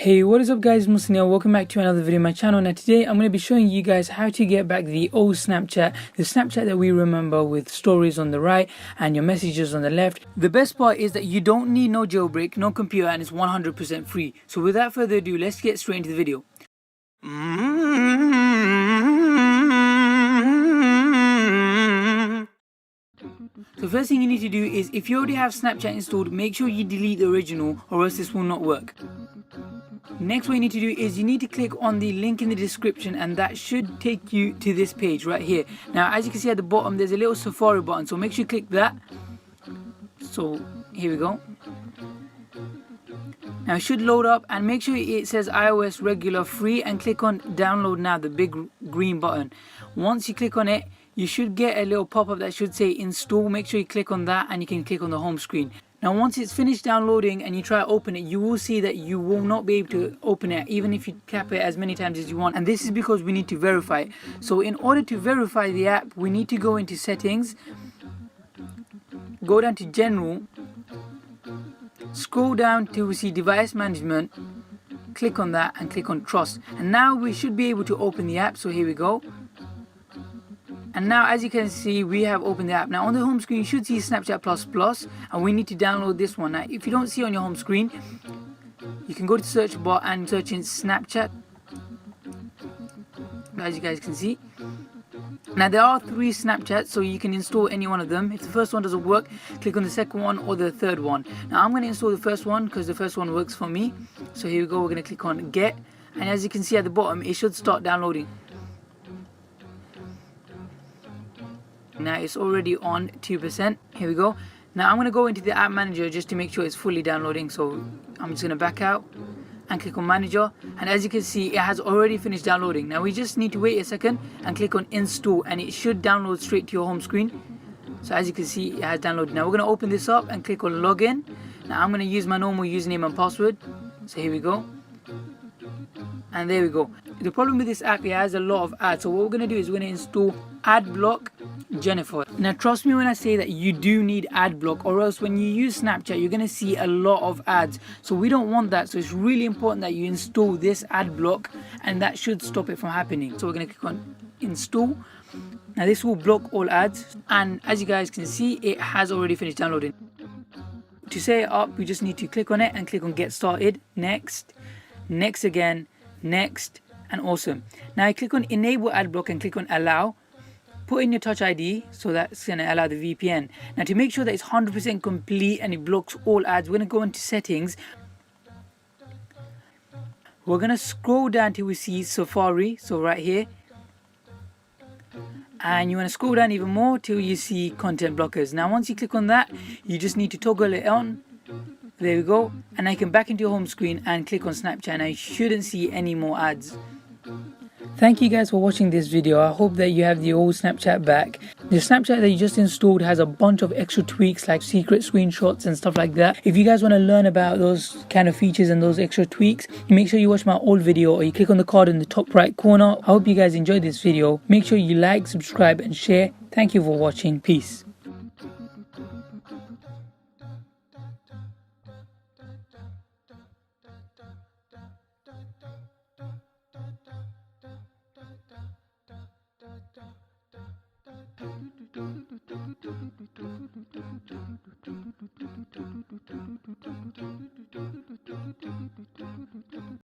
Hey, what is up guys, Muhsin here. Welcome back to another video on my channel. Now today I'm going to be showing you guys how to get back the old Snapchat, the Snapchat that we remember with stories on the right and your messages on the left. The best part is that you don't need no jailbreak, no computer, and it's 100% free. So without further ado, let's get straight into the video. So first thing you need to do is, if you already have Snapchat installed, make sure you delete the original or else this will not work. Next, what you need to do is you need to click on the link in the description, and that should take you to this page right here. Now as you can see at the bottom there's a little Safari button, so make sure you click that. So here we go. Now it should load up, and make sure it says iOS regular free and click on download now, the big green button. Once you click on it, you should get a little pop-up that should say install. Make sure you click on that and you can click on the home screen. Now once it's finished downloading and you try to open it, you will see that you will not be able to open it even if you tap it as many times as you want, and this is because we need to verify it. So in order to verify the app, we need to go into settings, go down to general, scroll down till we see device management, click on that and click on trust, and now we should be able to open the app. So here we go. And now as you can see, we have opened the app. Now on the home screen you should see Snapchat Plus Plus, and we need to download this one. Now if you don't see on your home screen, you can go to the search bar and search in Snapchat, as you guys can see. Now there are 3 Snapchats, so you can install any one of them. If the first one doesn't work, click on the second one or the third one. Now I'm going to install the first one because the first one works for me. So here we go, we're going to click on get, and as you can see at the bottom it should start downloading. Now it's already on 2%. Here we go. Now I'm going to go into the app manager just to make sure it's fully downloading. So I'm just going to back out and click on manager, and as you can see it has already finished downloading. Now we just need to wait a second and click on install, and it should download straight to your home screen. So as you can see it has downloaded. Now we're going to open this up and click on login. Now I'm going to use my normal username and password. So here we go. And there we go. The problem with this app, it has a lot of ads, so what we're going to do is we're going to install Adblock Jennifer. Now trust me when I say that you do need Adblock, or else when you use Snapchat you're going to see a lot of ads, so we don't want that. So it's really important that you install this Adblock, and that should stop it from happening. So we're going to click on install. Now this will block all ads, and as you guys can see it has already finished downloading. To set it up, we just need to click on it and click on get started, next, next again, next, and awesome. Now I click on enable Adblock and click on allow. Put in your touch ID, so that's going to allow the VPN. Now to make sure that it's 100% complete and it blocks all ads, we're going to go into settings. We're going to scroll down till we see Safari, so right here, and you want to scroll down even more till you see content blockers. Now once you click on that, you just need to toggle it on. There we go, and I can back into your home screen and click on Snapchat, and I shouldn't see any more ads. Thank you guys for watching this video. I hope that you have the old Snapchat back. The Snapchat that you just installed has a bunch of extra tweaks like secret screenshots and stuff like that. If you guys want to learn about those kind of features and those extra tweaks, make sure you watch my old video, or you click on the card in the top right corner. I hope you guys enjoyed this video. Make sure you like, subscribe and share. Thank you for watching. Peace.